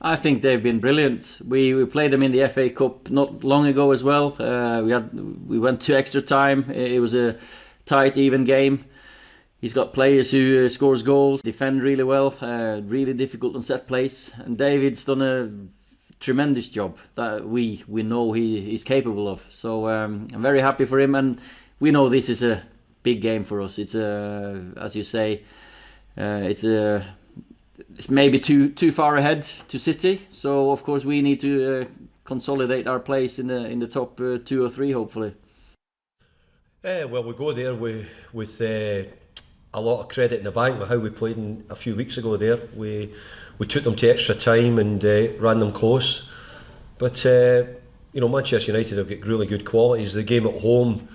I think they've been brilliant. We played them in the FA Cup not long ago as well. We went to extra time. It was a tight, even game. He's got players who scores goals, defend really well, really difficult on set plays. And David's done a tremendous job that we know he's capable of. So I'm very happy for him, and we know this is a big game for us. It's as you say, it's maybe too far ahead to City. So of course we need to consolidate our place in the top 2 or 3, hopefully. Well, we go there with a lot of credit in the bank with how we played a few weeks ago there. We took them to extra time and ran them close. But Manchester United have got really good qualities. The game at home,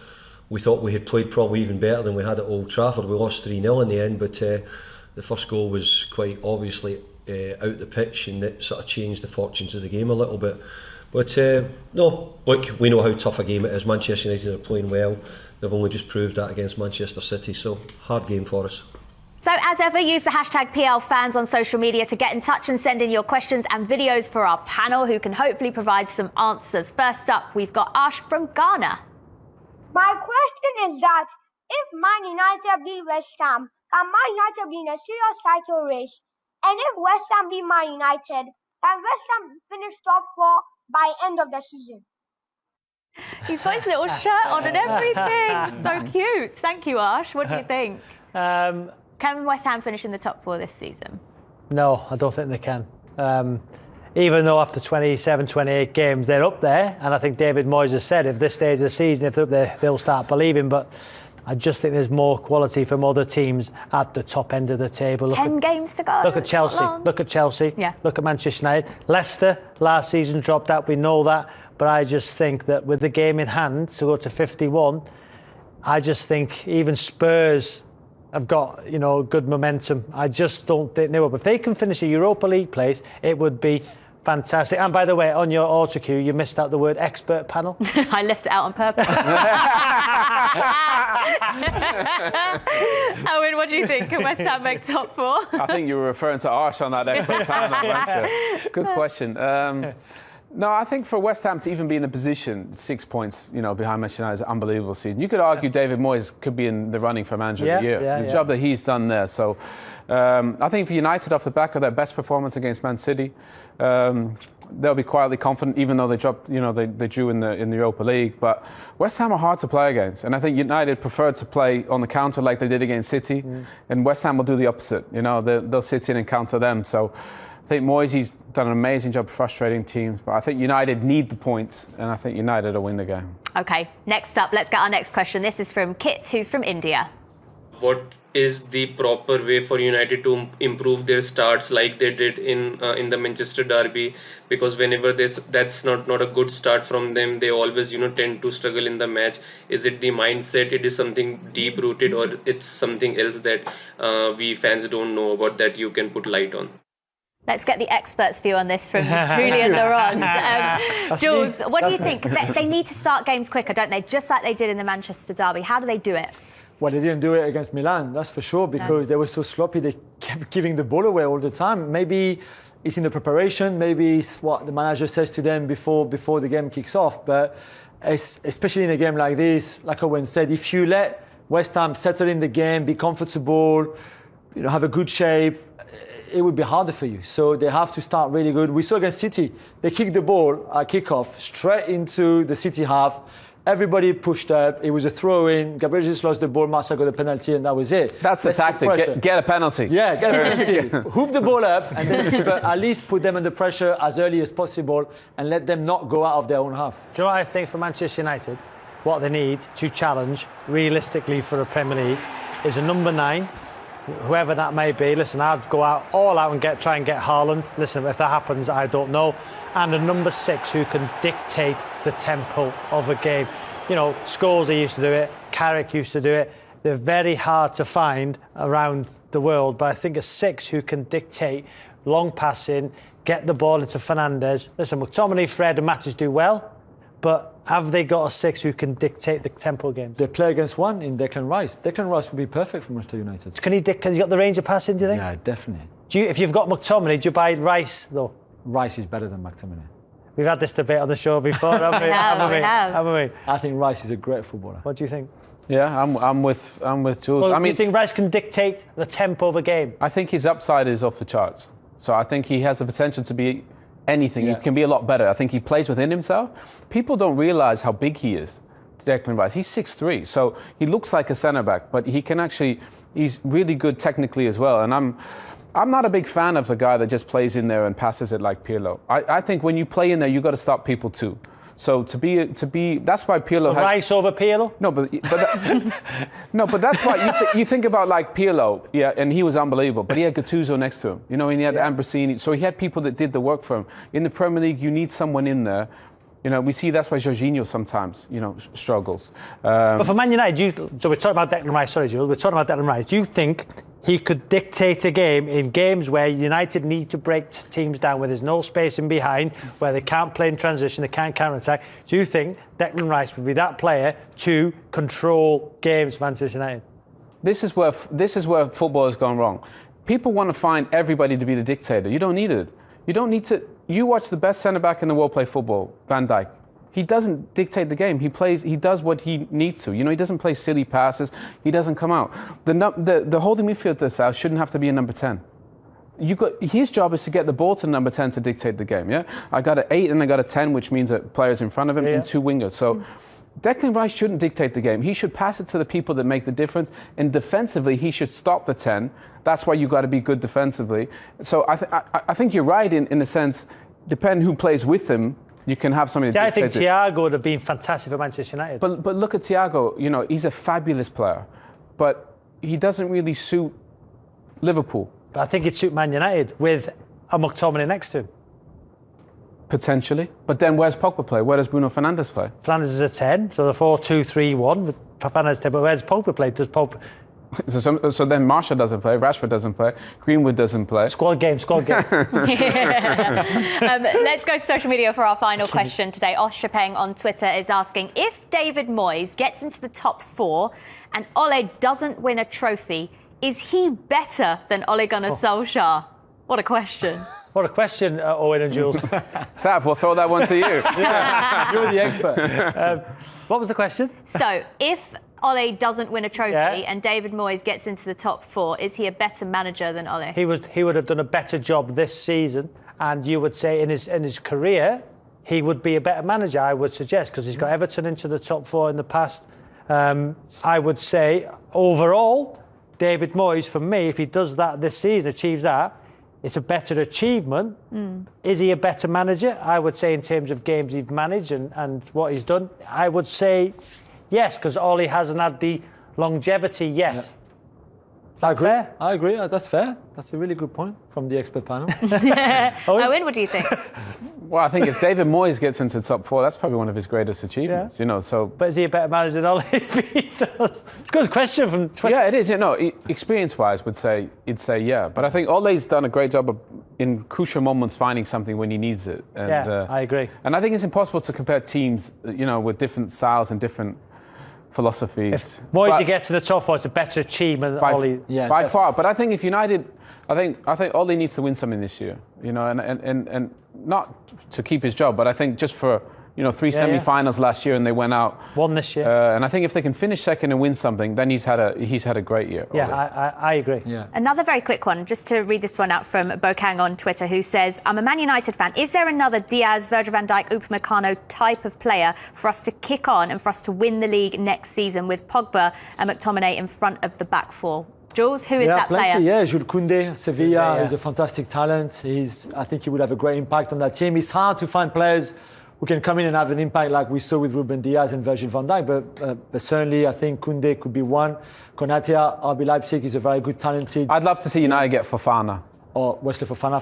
we thought we had played probably even better than we had at Old Trafford. We lost 3-0 in the end, but the first goal was quite obviously out the pitch, and it sort of changed the fortunes of the game a little bit. But no, look, we know how tough a game it is. Manchester United are playing well. They've only just proved that against Manchester City, so hard game for us. So as ever, use the hashtag PLFans on social media to get in touch and send in your questions and videos for our panel, who can hopefully provide some answers. First up, we've got Ash from Ghana. My question is that if Man United beat West Ham, can Man United be in a serious title race? And if West Ham beat Man United, can West Ham finish top 4 by end of the season? He's got his little shirt on and everything. So cute. Thank you, Ash. What do you think? Can West Ham finish in the top 4 this season? No, I don't think they can. Even though after 27, 28 games, they're up there. And I think David Moyes has said if this stage of the season, if they're up there, they'll start believing. But I just think there's more quality from other teams at the top end of the table. 10 games to go. Look at Chelsea. Look at Chelsea. Yeah. Look at Manchester United. Leicester last season dropped out. We know that. But I just think that with the game in hand to go to 51, I just think even Spurs have got, good momentum. I just don't think they will. But if they can finish a Europa League place, it would be fantastic. And by the way, on your autocue, you missed out the word expert panel. I left it out on purpose. Owen, what do you think? Can West Ham make top 4? I think you were referring to Arsh on that expert panel. Good question. No, I think for West Ham to even be in the position, 6 points, behind Manchester United is an unbelievable season. You could argue David Moyes could be in the running for manager of the year. The job that he's done there. So I think for United, off the back of their best performance against Man City, they'll be quietly confident, even though they dropped, they drew in the Europa League. But West Ham are hard to play against, and I think United prefer to play on the counter like they did against City, and West Ham will do the opposite. They'll sit in and counter them. So I think Moyes done an amazing job frustrating teams, but I think United need the points, and I think United will win the game. OK, next up, let's get our next question. This is from Kit, who's from India. What is the proper way for United to improve their starts like they did in the Manchester derby? Because whenever that's not a good start from them, they always tend to struggle in the match. Is it the mindset? It is something deep rooted, or it's something else that we fans don't know about that you can put light on? Let's get the expert's view on this from Julian Laurent. Jules, what do you think? They need to start games quicker, don't they? Just like they did in the Manchester derby. How do they do it? Well, they didn't do it against Milan, that's for sure, because they were so sloppy. They kept giving the ball away all the time. Maybe it's in the preparation. Maybe it's what the manager says to them before the game kicks off. But especially in a game like this, like Owen said, if you let West Ham settle in the game, be comfortable, have a good shape, it would be harder for you. So they have to start really good. We saw against City, they kicked the ball at kickoff straight into the City half. Everybody pushed up. It was a throw-in. Gabriel Jesus lost the ball. Massa got the penalty, and that was it. That's the tactic. Get a penalty. Yeah, get a penalty. Hoof the ball up, and then at least put them under pressure as early as possible and let them not go out of their own half. Do you know what I think for Manchester United? What they need to challenge realistically for a Premier League is a number 9. Whoever that may be. Listen, I'd go all out and try and get Haaland. Listen, if that happens, I don't know. And a number 6 who can dictate the tempo of a game. Scholes used to do it. Carrick used to do it. They're very hard to find around the world, but I think a 6 who can dictate long passing, get the ball into Fernandes. Listen, McTominay, Fred and Matthews do well, but have they got a 6 who can dictate the tempo game? They play against one in Declan Rice. Declan Rice would be perfect for Manchester United. Can he got the range of passing, do you think? Yeah, definitely. If you've got McTominay, do you buy Rice, though? Rice is better than McTominay. We've had this debate on the show before, haven't we? We have. Haven't we? I think Rice is a great footballer. What do you think? Yeah, I'm with Jules. Well, I do mean, you think Rice can dictate the tempo of a game? I think his upside is off the charts. So I think he has the potential to be anything. Yeah. He can be a lot better. I think he plays within himself. People don't realise how big he is, Declan Rice. He's 6'3", so he looks like a centre-back, but he can actually, he's really good technically as well. And I'm not a big fan of the guy that just plays in there and passes it like Pirlo. I think when you play in there, you've got to stop people too. So to be that's why Pirlo. So Rice over Pirlo? No, but that's why you think about like Pirlo, yeah, and he was unbelievable. But he had Gattuso next to him, you know, and he had Ambrosini. So he had people that did the work for him. In the Premier League, you need someone in there. You know, we see that's why Jorginho sometimes, you know, struggles. But for Man United, so we're talking about Declan Rice. Sorry, Jules. We're talking about Declan Rice. Do you think he could dictate a game in games where United need to break teams down, where there's no space in behind, where they can't play in transition, they can't counter-attack? Do you think Declan Rice would be that player to control games for Manchester United? This is where football has gone wrong. People want to find everybody to be the dictator. You don't need it. You don't need to. You watch the best centre-back in the world play football, Van Dijk. He doesn't dictate the game. He does what he needs to. You know, he doesn't play silly passes. He doesn't come out. The holding midfielder South shouldn't have to be a number 10. His job is to get the ball to number 10 to dictate the game. Yeah, I got an 8 and I got a 10, which means that players in front of him and two wingers. So Declan Rice shouldn't dictate the game. He should pass it to the people that make the difference. And defensively, he should stop the 10. That's why you got to be good defensively. So I think you're right in the sense, depending who plays with him, you can have somebody. I think Thiago would have been fantastic for Manchester United. But look at Thiago. You know, he's a fabulous player, but he doesn't really suit Liverpool. But I think it'd suit Man United with a McTominay next to him. Potentially. But then where's Pogba play? Where does Bruno Fernandes play? Fernandes is a 10, so the 4-2-3-1 with Fernandes 10. But where does Pogba play? Does Pogba... So then Martial doesn't play, Rashford doesn't play, Greenwood doesn't play. Squad game. Let's go to social media for our final question today. Oshapeng on Twitter is asking, if David Moyes gets into the top 4 and Ole doesn't win a trophy, is he better than Ole Gunnar Solskjaer? What a question. What a question, Owen and Jules. Sav, we'll throw that one to you. Yeah, you're the expert. What was the question? So, if Ole doesn't win a trophy and David Moyes gets into the top 4, is he a better manager than Ole? He would have done a better job this season, and you would say in his career he would be a better manager, I would suggest, because he's got Everton into the top 4 in the past. I would say overall, David Moyes, for me, if he does that this season, achieves that, it's a better achievement. Is he a better manager? I would say in terms of games he's managed and what he's done, I would say yes, because Ole hasn't had the longevity yet. Yeah. I agree. That's fair. That's a really good point from the expert panel. Owen, what do you think? Well, I think if David Moyes gets into the top 4, that's probably one of his greatest achievements. You know, so. But is he a better manager than Ole? It's a good question from Twitter. Yeah, it is. You know, experience-wise, he'd say yeah. But I think Ole's done a great job of, in crucial moments, finding something when he needs it. And, I agree. And I think it's impossible to compare teams, you know, with different styles and different philosophies. If Moyes get to the top 4, it's a better achievement than Ole. Yeah, by far. But I think if United, I think Ole needs to win something this year. You know, and not to keep his job, but I think just for, you know, 3 semi-finals last year and they went out. One this year. And I think if they can finish second and win something, then he's had a great year. Yeah, I agree. Yeah. Another very quick one, just to read this one out from Bokang on Twitter, who says, I'm a Man United fan. Is there another Diaz, Virgil van Dijk, Upamecano type of player for us to kick on and for us to win the league next season with Pogba and McTominay in front of the back 4? Jules, who is that plenty, player? Yeah, Jules Koundé, Sevilla is a fantastic talent. I think he would have a great impact on that team. It's hard to find players who can come in and have an impact like we saw with Ruben Diaz and Virgil van Dijk, but certainly I think Koundé could be one. Konaté, RB Leipzig is a very good, talented. I'd love to see United get Fofana. Or Wesley Fofana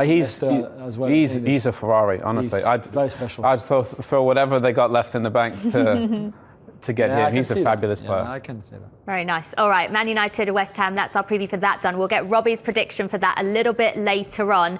as well. He's a Ferrari, honestly. He's very special. I'd throw whatever they got left in the bank to get him. He's a fabulous player. I can say that. Very nice. All right, Man United, West Ham, that's our preview for that done. We'll get Robbie's prediction for that a little bit later on.